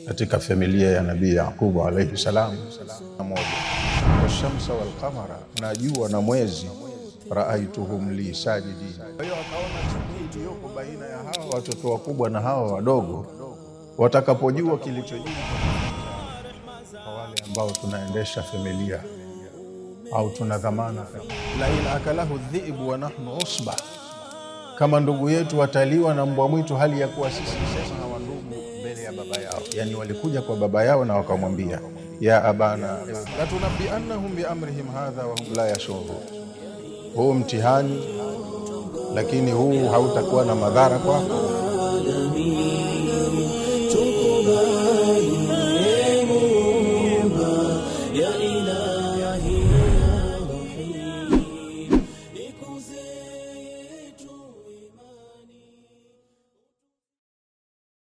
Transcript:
katika familia ya Nabii Yaqubu alayhi salam. Washamsa wal qamara, na jua na mwezi, raaituhum li sajidin. Kwa hiyo akaona chuki iliyoko baina ya hawa watoto wakubwa na hawa wadogo, watakapojua kilichojiri kwa wale ambao tunaendesha familia au tuna dhamana, la in akalahu dhi'bu wa nahnu usba, kama ndugu yetu wataliwa na mbwa mwitu hali ya kuwa sisi sema hawa ndugu mbele ya baba yao. Yani walikuja kwa baba yao na wakamwambia, ya abana latunabbiannahum biamrihim hadha wa hum la yashurun. Huu mtihani, lakini huu hautakuwa na madhara kwako.